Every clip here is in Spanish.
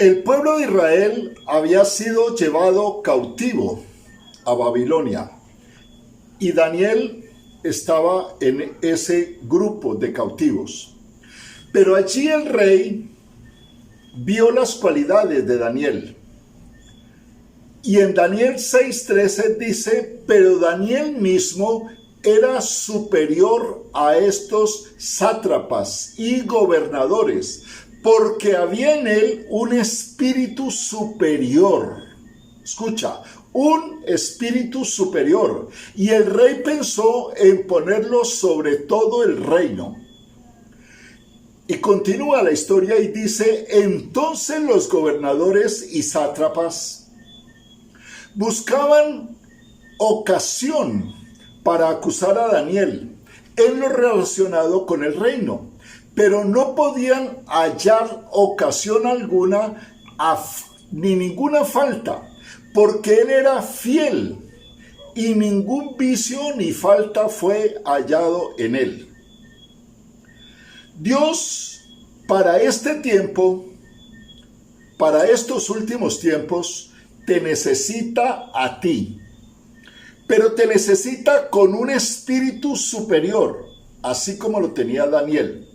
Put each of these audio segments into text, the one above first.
El pueblo de Israel había sido llevado cautivo a Babilonia y Daniel estaba en ese grupo de cautivos. Pero allí el rey vio las cualidades de Daniel. Y en Daniel 6:13 dice, pero Daniel mismo era superior a estos sátrapas y gobernadores, porque había en él un espíritu superior. Escucha, un espíritu superior. Y el rey pensó en ponerlo sobre todo el reino. Y continúa la historia y dice, entonces los gobernadores y sátrapas buscaban ocasión para acusar a Daniel en lo relacionado con el reino, pero no podían hallar ocasión alguna ni ninguna falta, porque él era fiel y ningún vicio ni falta fue hallado en él. Dios, para este tiempo, para estos últimos tiempos, te necesita a ti, pero te necesita con un espíritu superior, así como lo tenía Daniel.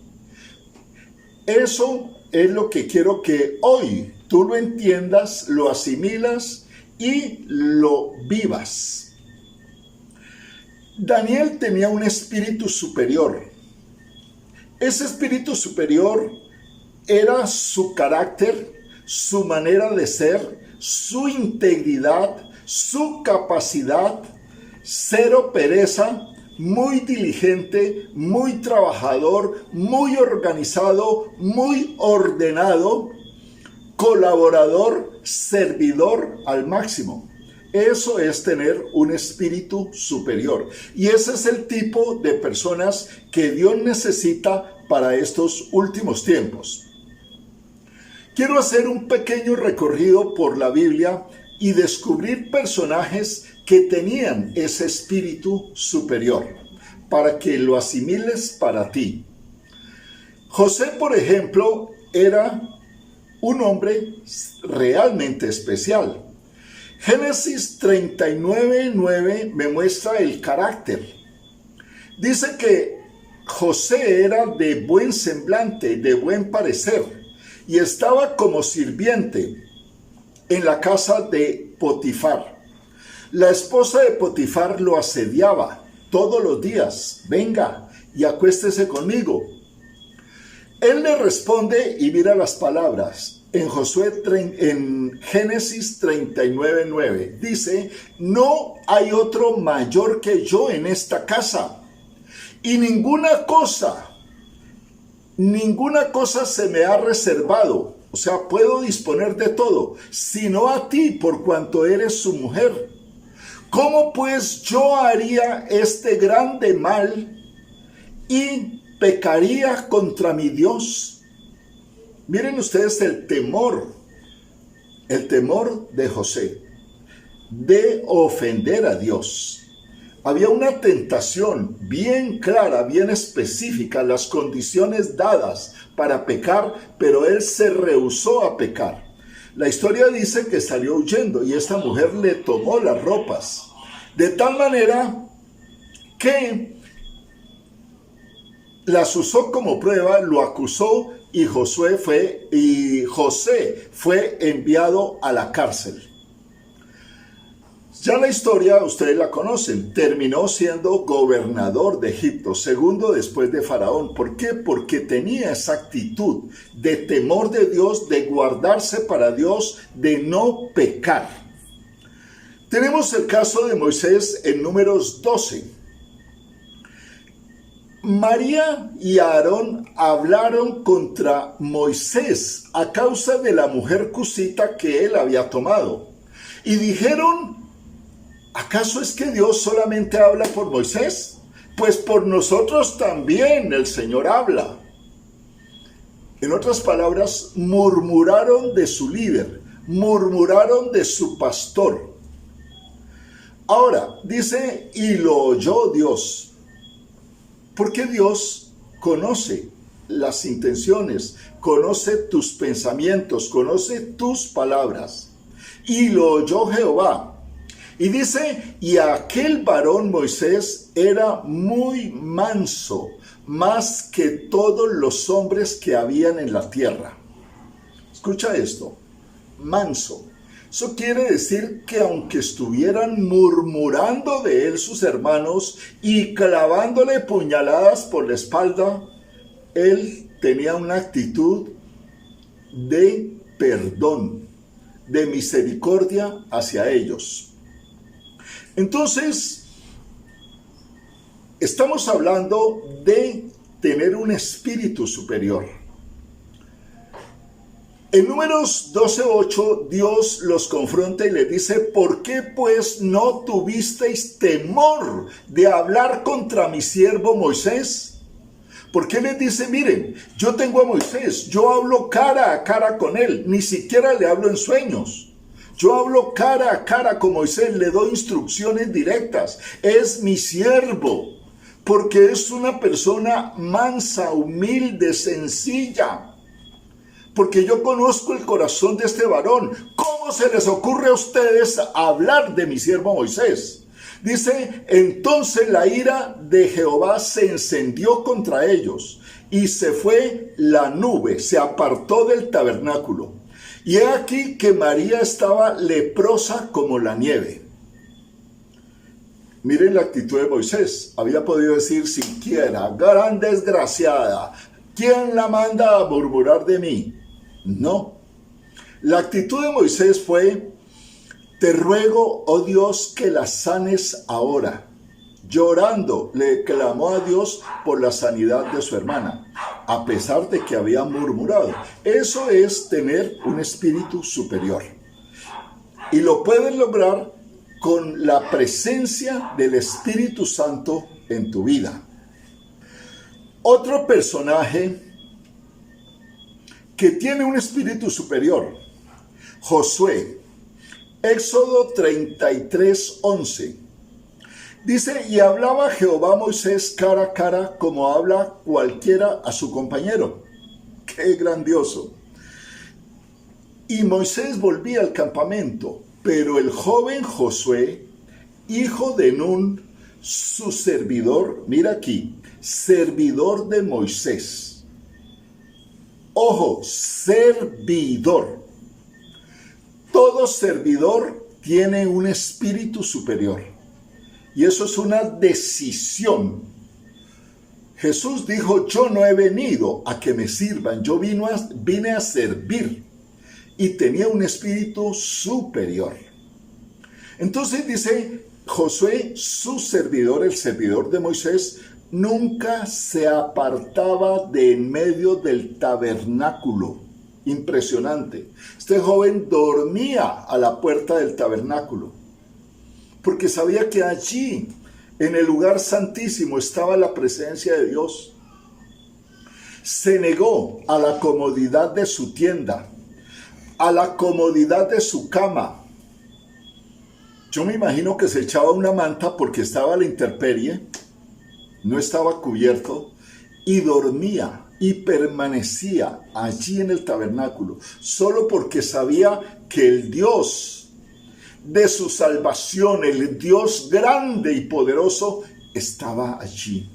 Eso es lo que quiero que hoy tú lo entiendas, lo asimilas y lo vivas. Daniel tenía un espíritu superior. Ese espíritu superior era su carácter, su manera de ser, su integridad, su capacidad, cero pereza, muy diligente, muy trabajador, muy organizado, muy ordenado, colaborador, servidor al máximo. Eso es tener un espíritu superior. Y ese es el tipo de personas que Dios necesita para estos últimos tiempos. Quiero hacer un pequeño recorrido por la Biblia y descubrir personajes que tenían ese espíritu superior, para que lo asimiles para ti. José, por ejemplo, era un hombre realmente especial. Génesis 39:9 me muestra el carácter. Dice que José era de buen semblante, de buen parecer, y estaba como sirviente en la casa de Potifar. La esposa de Potifar lo asediaba todos los días. Venga y acuéstese conmigo. Él le responde y mira las palabras. En Génesis 39:9 dice, no hay otro mayor que yo en esta casa. Y ninguna cosa se me ha reservado. O sea, puedo disponer de todo, sino a ti por cuanto eres su mujer. ¿Cómo pues yo haría este grande mal y pecaría contra mi Dios? Miren ustedes el temor de José, de ofender a Dios. Había una tentación bien clara, bien específica, las condiciones dadas para pecar, pero él se rehusó a pecar. La historia dice que salió huyendo y esta mujer le tomó las ropas, de tal manera que las usó como prueba, lo acusó y José fue enviado a la cárcel. Ya la historia ustedes la conocen, terminó siendo gobernador de Egipto, segundo después de Faraón. ¿Por qué? Porque tenía esa actitud de temor de Dios, de guardarse para Dios, de no pecar. Tenemos el caso de Moisés en Números 12. María y Aarón hablaron contra Moisés a causa de la mujer cusita que él había tomado. Y dijeron, ¿acaso es que Dios solamente habla por Moisés? Pues por nosotros también el Señor habla. En otras palabras, murmuraron de su líder, murmuraron de su pastor. Ahora, dice, y lo oyó Dios. Porque Dios conoce las intenciones, conoce tus pensamientos, conoce tus palabras. Y lo oyó Jehová. Y dice, y aquel varón Moisés era muy manso, más que todos los hombres que habían en la tierra. Escucha esto, manso. Eso quiere decir que aunque estuvieran murmurando de él sus hermanos y clavándole puñaladas por la espalda, él tenía una actitud de perdón, de misericordia hacia ellos. Entonces, estamos hablando de tener un espíritu superior. En Números 12:8, Dios los confronta y les dice, ¿por qué pues no tuvisteis temor de hablar contra mi siervo Moisés? ¿Por qué les dice, miren, yo tengo a Moisés, yo hablo cara a cara con él, ni siquiera le hablo en sueños? Yo hablo cara a cara con Moisés, le doy instrucciones directas, es mi siervo, porque es una persona mansa, humilde, sencilla. Porque yo conozco el corazón de este varón. ¿Cómo se les ocurre a ustedes hablar de mi siervo Moisés? Dice, entonces la ira de Jehová se encendió contra ellos y se fue la nube, se apartó del tabernáculo. Y he aquí que María estaba leprosa como la nieve. Miren la actitud de Moisés. Había podido decir siquiera, gran desgraciada, ¿quién la manda a murmurar de mí? No. La actitud de Moisés fue, te ruego, oh Dios, que la sanes ahora. Llorando, le clamó a Dios por la sanidad de su hermana, a pesar de que había murmurado. Eso es tener un espíritu superior. Y lo puedes lograr con la presencia del Espíritu Santo en tu vida. Otro personaje que tiene un espíritu superior, Josué. Éxodo 33:11. Dice, y hablaba Jehová a Moisés cara a cara como habla cualquiera a su compañero. ¡Qué grandioso! Y Moisés volvía al campamento, pero el joven Josué, hijo de Nun, su servidor, mira aquí, servidor de Moisés. Ojo, servidor. Todo servidor tiene un espíritu superior. Y eso es una decisión. Jesús dijo, yo no he venido a que me sirvan, yo vine a servir. Y tenía un espíritu superior. Entonces dice Josué, su servidor, el servidor de Moisés, nunca se apartaba de en medio del tabernáculo. Impresionante. Este joven dormía a la puerta del tabernáculo, porque sabía que allí, en el lugar santísimo, estaba la presencia de Dios. Se negó a la comodidad de su tienda, a la comodidad de su cama. Yo me imagino que se echaba una manta porque estaba a la intemperie, no estaba cubierto, y dormía y permanecía allí en el tabernáculo, solo porque sabía que el Dios de su salvación, el Dios grande y poderoso, estaba allí,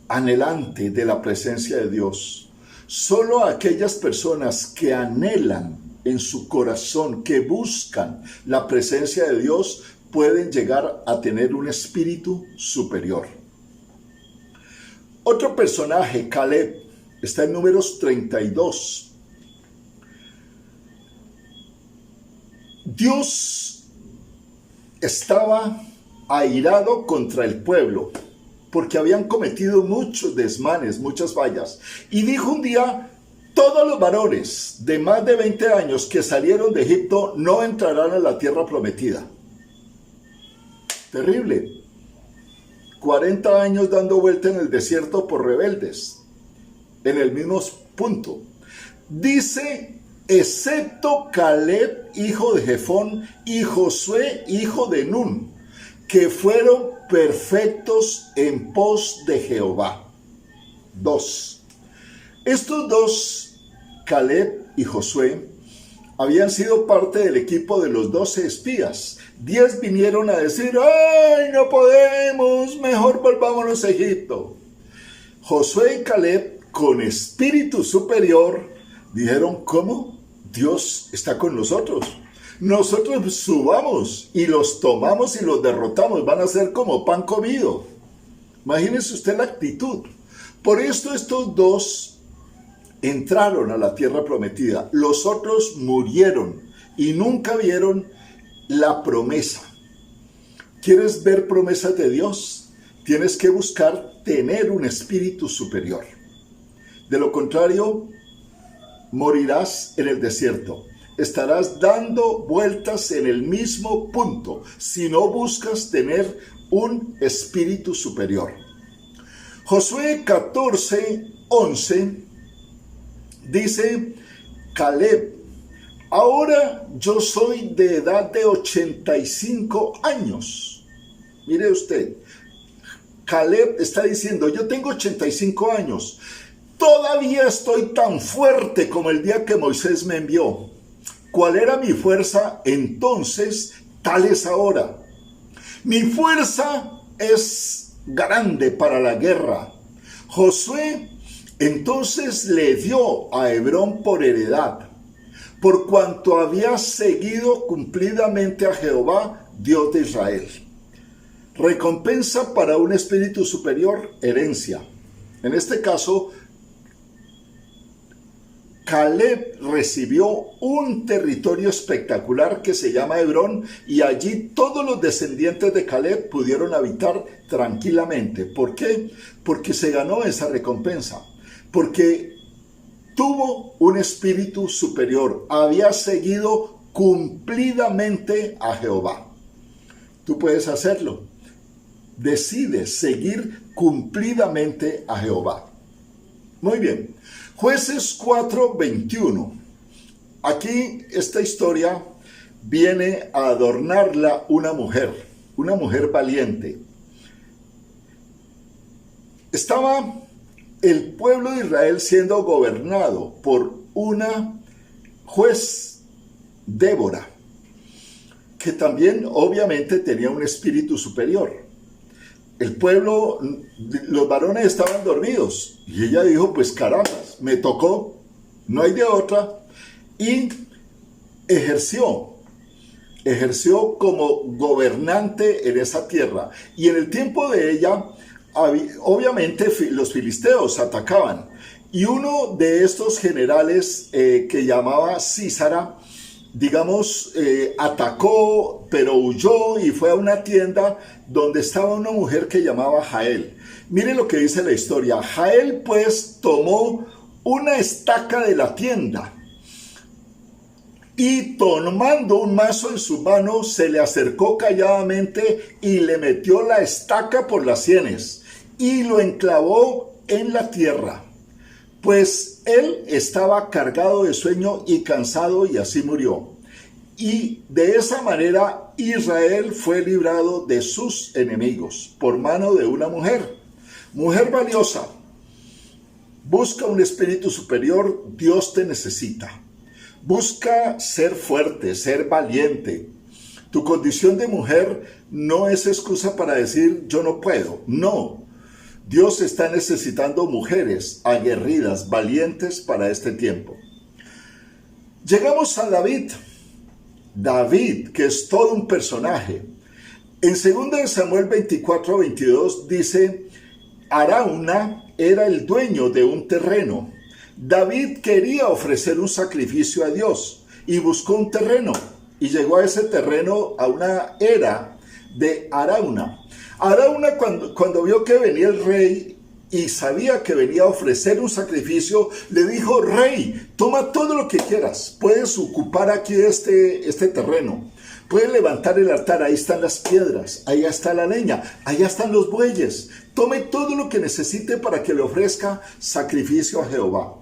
anhelante de la presencia de Dios. Solo aquellas personas que anhelan en su corazón, que buscan la presencia de Dios, pueden llegar a tener un espíritu superior. Otro personaje, Caleb, está en Números 32. Dios estaba airado contra el pueblo porque habían cometido muchos desmanes, muchas fallas. Y dijo un día, todos los varones de más de 20 años que salieron de Egipto no entrarán a la tierra prometida. Terrible. 40 años dando vuelta en el desierto por rebeldes, en el mismo punto. Dice, excepto Caleb, hijo de Jefón, y Josué, hijo de Nun, que fueron perfectos en pos de Jehová. dos. Estos dos, Caleb y Josué, habían sido parte del equipo de los 12 espías. 10 vinieron a decir: ¡ay, no podemos! Mejor volvámonos a Egipto. Josué y Caleb, con espíritu superior, dijeron: ¿cómo? Dios está con nosotros. Nosotros subamos y los tomamos y los derrotamos. Van a ser como pan comido. Imagínense usted la actitud. Por esto estos dos entraron a la tierra prometida. Los otros murieron y nunca vieron la promesa. ¿Quieres ver promesas de Dios? Tienes que buscar tener un espíritu superior. De lo contrario, morirás en el desierto. Estarás dando vueltas en el mismo punto si no buscas tener un espíritu superior. Josué 14:11 dice: Caleb: ahora yo soy de edad de 85 años. Mire usted, Caleb está diciendo: yo tengo 85 años. Todavía estoy tan fuerte como el día que Moisés me envió. ¿Cuál era mi fuerza entonces? Tal es ahora. Mi fuerza es grande para la guerra. Josué entonces le dio a Hebrón por heredad, por cuanto había seguido cumplidamente a Jehová, Dios de Israel. Recompensa para un espíritu superior, herencia. En este caso, Caleb recibió un territorio espectacular que se llama Hebrón, y allí todos los descendientes de Caleb pudieron habitar tranquilamente. ¿Por qué? Porque se ganó esa recompensa, porque tuvo un espíritu superior, había seguido cumplidamente a Jehová. Tú puedes hacerlo. Decide seguir cumplidamente a Jehová. Muy bien. Jueces 4:21. Aquí esta historia viene a adornarla una mujer valiente. Estaba el pueblo de Israel siendo gobernado por una juez, Débora, que también obviamente tenía un espíritu superior. El pueblo, los varones estaban dormidos y ella dijo: pues carambas, me tocó, no hay de otra, y ejerció como gobernante en esa tierra. Y en el tiempo de ella, obviamente los filisteos atacaban, y uno de estos generales que llamaba Sísara, digamos, atacó, pero huyó y fue a una tienda donde estaba una mujer que llamaba Jael. Mire lo que dice la historia. Jael pues tomó una estaca de la tienda y, tomando un mazo en su mano, se le acercó calladamente y le metió la estaca por las sienes y lo enclavó en la tierra, pues él estaba cargado de sueño y cansado, y así murió. Y de esa manera Israel fue librado de sus enemigos por mano de una mujer. Mujer valiosa, busca un espíritu superior. Dios te necesita. Busca ser fuerte, ser valiente. Tu condición de mujer no es excusa para decir yo no puedo. No. Dios está necesitando mujeres aguerridas, valientes para este tiempo. Llegamos a David. David, que es todo un personaje. En 2 Samuel 24:22 dice: Arauna era el dueño de un terreno. David quería ofrecer un sacrificio a Dios y buscó un terreno, y llegó a ese terreno, a una era de Arauna. Arauna, cuando vio que venía el rey y sabía que venía a ofrecer un sacrificio, le dijo: rey, toma todo lo que quieras, puedes ocupar aquí este terreno, puedes levantar el altar, ahí están las piedras, ahí está la leña, allá están los bueyes, tome todo lo que necesite para que le ofrezca sacrificio a Jehová.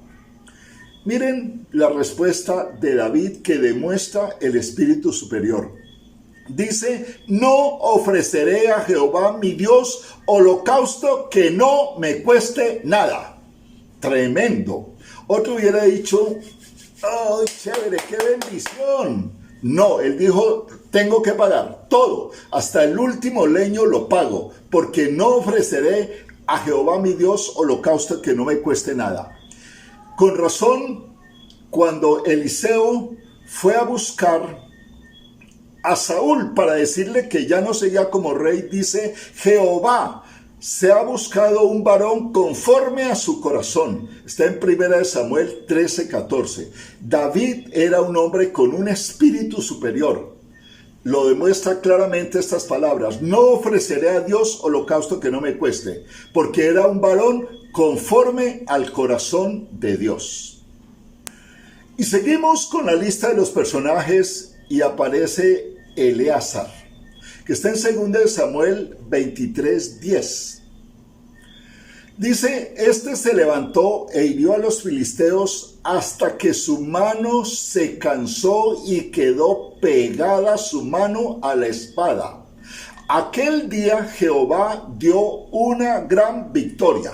Miren la respuesta de David, que demuestra el espíritu superior. Dice: no ofreceré a Jehová mi Dios holocausto que no me cueste nada. tremendo. Otro hubiera dicho, ¡ay, chévere, qué bendición! No, él dijo, tengo que pagar todo, hasta el último leño lo pago, porque no ofreceré a Jehová mi Dios holocausto que no me cueste nada. Con razón, cuando Eliseo fue a buscar a Saúl para decirle que ya no seguía como rey, dice, Jehová se ha buscado un varón conforme a su corazón. Está en 1 Samuel 13:14. David era un hombre con un espíritu superior. Lo demuestra claramente estas palabras. No ofreceré a Dios holocausto que no me cueste, porque era un varón conforme al corazón de Dios. Y seguimos con la lista de los personajes y aparece Eleazar, que está en 2 Samuel 23:10. Dice, este se levantó e hirió a los filisteos hasta que su mano se cansó y quedó pegada su mano a la espada. Aquel día Jehová dio una gran victoria.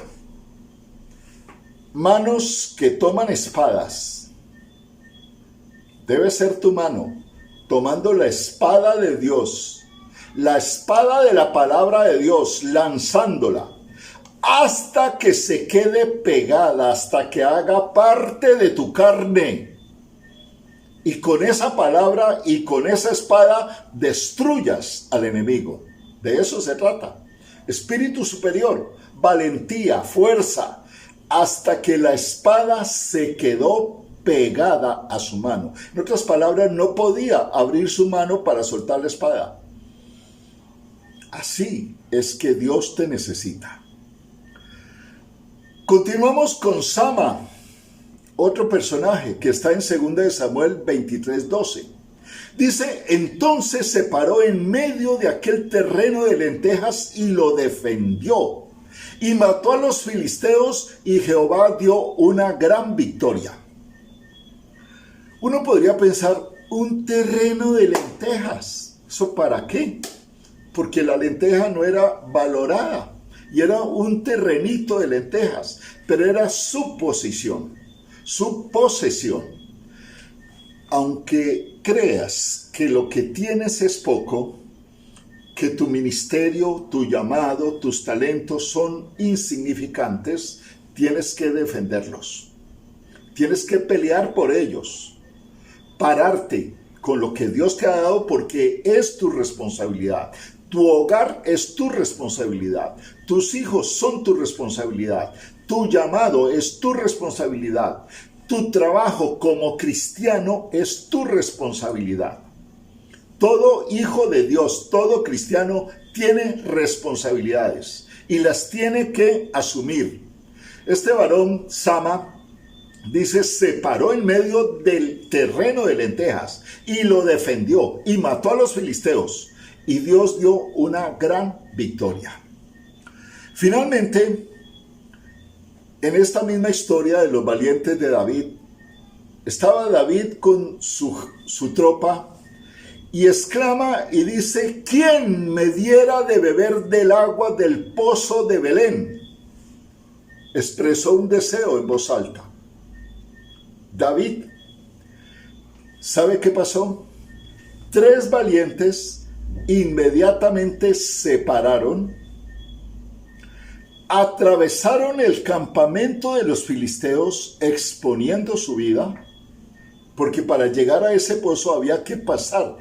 Manos que toman espadas. Debe ser tu mano, tomando la espada de Dios, la espada de la palabra de Dios, lanzándola, hasta que se quede pegada, hasta que haga parte de tu carne. Y con esa palabra y con esa espada destruyas al enemigo. De eso se trata. Espíritu superior, valentía, fuerza, hasta que la espada se quedó pegada a su mano. En otras palabras, no podía abrir su mano para soltar la espada. Así es que Dios te necesita. Continuamos con Sama, otro personaje que está en 2 Samuel 23:12. Dice, entonces se paró en medio de aquel terreno de lentejas y lo defendió. Y mató a los filisteos y Jehová dio una gran victoria. Uno podría pensar, un terreno de lentejas, ¿eso para qué? Porque la lenteja no era valorada y era un terrenito de lentejas, pero era su posesión. Aunque creas que lo que tienes es poco, que tu ministerio, tu llamado, tus talentos son insignificantes, tienes que defenderlos. Tienes que pelear por ellos. Pararte con lo que Dios te ha dado porque es tu responsabilidad. Tu hogar es tu responsabilidad. Tus hijos son tu responsabilidad. Tu llamado es tu responsabilidad. Tu trabajo como cristiano es tu responsabilidad. Todo hijo de Dios, todo cristiano tiene responsabilidades y las tiene que asumir. Este varón, Sama, dice, se paró en medio del terreno de lentejas y lo defendió y mató a los filisteos y Dios dio una gran victoria. Finalmente, en esta misma historia de los valientes de David, estaba David con su tropa y exclama y dice, ¿quién me diera de beber del agua del pozo de Belén? Expresó un deseo en voz alta. David, ¿sabe qué pasó? 3 valientes inmediatamente se pararon, atravesaron el campamento de los filisteos exponiendo su vida, porque para llegar a ese pozo había que pasar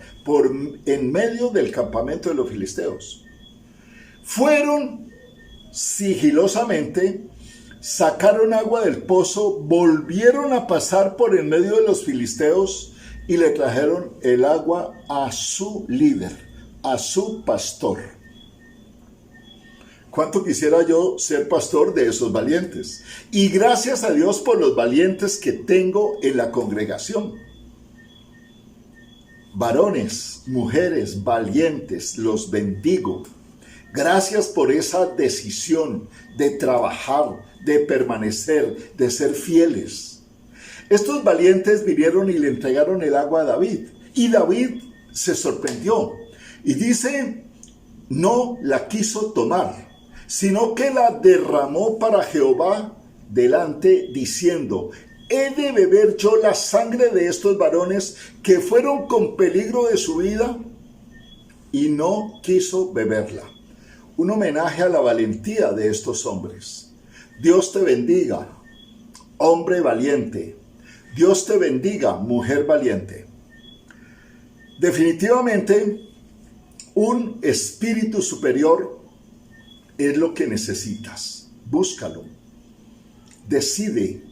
en medio del campamento de los filisteos. Fueron sigilosamente, sacaron agua del pozo, volvieron a pasar por en medio de los filisteos y le trajeron el agua a su líder, a su pastor. ¿Cuánto quisiera yo ser pastor de esos valientes? Y gracias a Dios por los valientes que tengo en la congregación. Varones, mujeres valientes, los bendigo. Gracias por esa decisión de trabajar, de permanecer, de ser fieles. Estos valientes vinieron y le entregaron el agua a David. Y David se sorprendió. Y dice, no la quiso tomar, sino que la derramó para Jehová delante diciendo: ¿he de beber yo la sangre de estos varones que fueron con peligro de su vida? Y no quiso beberla. Un homenaje a la valentía de estos hombres. Dios te bendiga, hombre valiente. Dios te bendiga, mujer valiente. Definitivamente, un espíritu superior es lo que necesitas. Búscalo. Decide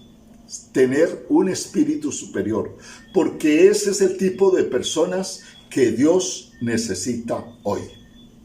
tener un espíritu superior, porque ese es el tipo de personas que Dios necesita hoy.